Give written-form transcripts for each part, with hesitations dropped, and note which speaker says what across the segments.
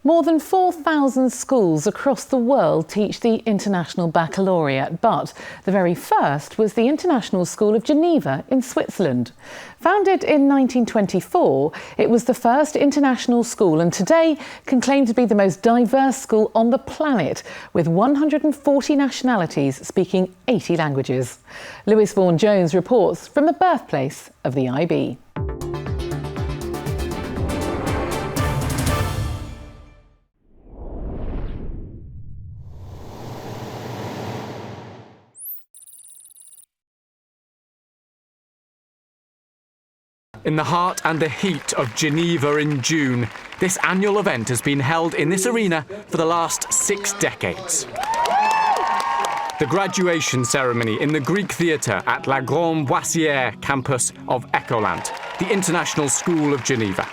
Speaker 1: More than 4,000 schools across the world teach the International Baccalaureate, but the very first was the International School of Geneva in Switzerland. Founded in 1924, it was the first international school and today can claim to be the most diverse school on the planet, with 140 nationalities speaking 80 languages. Lewis Vaughan-Jones reports from the birthplace of the IB.
Speaker 2: In the heart and the heat of Geneva in June, this annual event has been held in this arena for the last 6 decades. The graduation ceremony in the Greek theatre at La Grande Boissière campus of Ecolint, the International School of Geneva.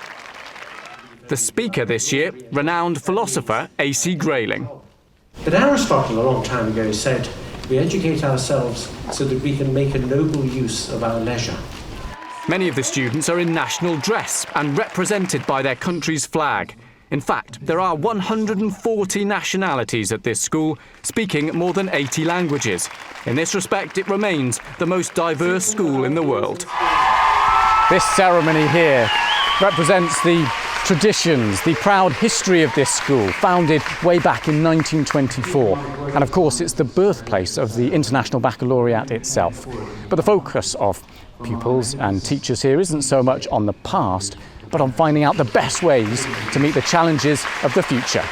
Speaker 2: The speaker this year, renowned philosopher A.C. Grayling.
Speaker 3: But Aristotle a long time ago said, we educate ourselves so that we can make a noble use of our leisure.
Speaker 2: Many of the students are in national dress and represented by their country's flag. In fact, there are 140 nationalities at this school, speaking more than 80 languages. In this respect, it remains the most diverse school in the world. This ceremony here represents the traditions, the proud history of this school, founded way back in 1924. And of course, it's the birthplace of the International Baccalaureate itself. But the focus of pupils and teachers here isn't so much on the past, but on finding out the best ways to meet the challenges of the future.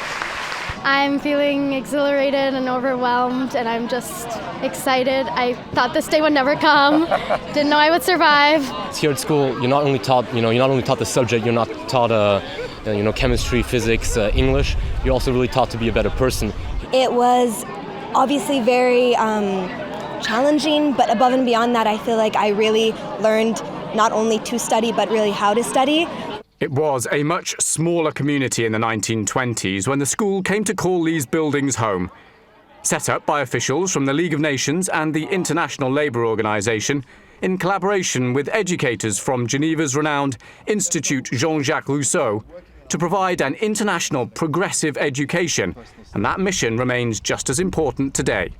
Speaker 4: I'm feeling exhilarated and overwhelmed, and I'm just excited. I thought this day would never come. Didn't know I would survive.
Speaker 5: Here at school, you're not only taught the subject, you're not taught chemistry, physics, English. You're also really taught to be a better person.
Speaker 6: It was obviously very challenging, but above and beyond that, I feel like I really learned not only to study, but really how to study.
Speaker 2: It was a much smaller community in the 1920s when the school came to call these buildings home. Set up by officials from the League of Nations and the International Labour Organization, in collaboration with educators from Geneva's renowned Institut Jean-Jacques Rousseau, to provide an international progressive education, and that mission remains just as important today.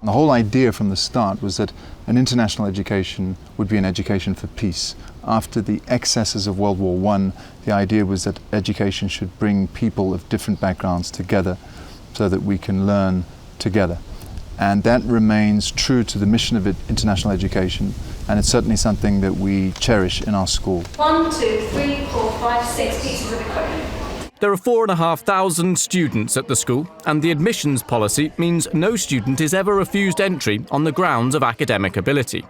Speaker 7: The whole idea from the start was that an international education would be an education for peace. After the excesses of World War I, the idea was that education should bring people of different backgrounds together so that we can learn together. And that remains true to the mission of international education, and it's certainly something that we cherish in our school.
Speaker 8: 1, 2, 3, 4, 5, 6 pieces of equipment.
Speaker 2: There are 4,500 students at the school, and the admissions policy means no student is ever refused entry on the grounds of academic ability.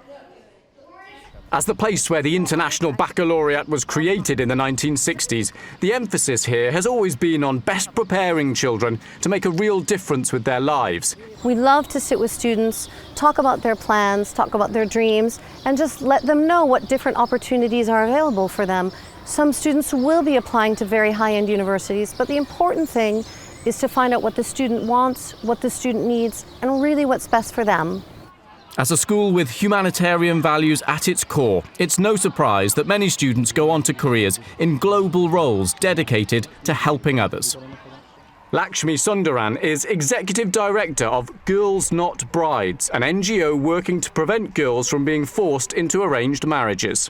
Speaker 2: As the place where the International Baccalaureate was created in the 1960s, the emphasis here has always been on best preparing children to make a real difference with their lives.
Speaker 9: We love to sit with students, talk about their plans, talk about their dreams, and just let them know what different opportunities are available for them. Some students will be applying to very high-end universities, but the important thing is to find out what the student wants, what the student needs, and really what's best for them.
Speaker 2: As a school with humanitarian values at its core, it's no surprise that many students go on to careers in global roles dedicated to helping others. Lakshmi Sundaran is Executive Director of Girls Not Brides, an NGO working to prevent girls from being forced into arranged marriages.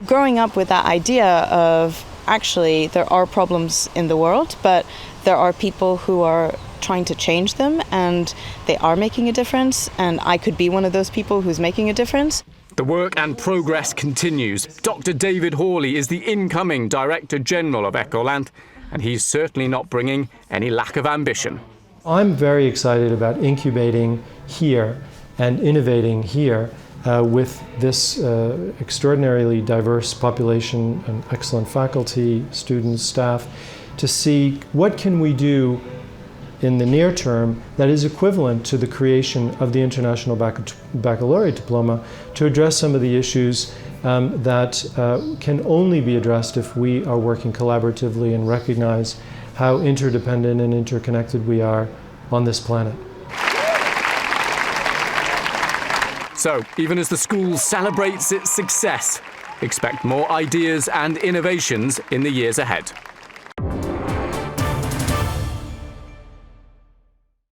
Speaker 10: Growing up with that idea of actually there are problems in the world, but there are people who are trying to change them and they are making a difference, and I could be one of those people who's making a difference.
Speaker 2: The work and progress continues. Dr. David Hawley is the incoming Director General of Ecolint, and he's certainly not bringing any lack of ambition.
Speaker 11: I'm very excited about incubating here and innovating here with this extraordinarily diverse population and excellent faculty, students, staff, to see what can we do in the near term that is equivalent to the creation of the International Baccalaureate diploma to address some of the issues that can only be addressed if we are working collaboratively and recognize how interdependent and interconnected we are on this planet.
Speaker 2: So, even as the school celebrates its success, expect more ideas and innovations in the years ahead.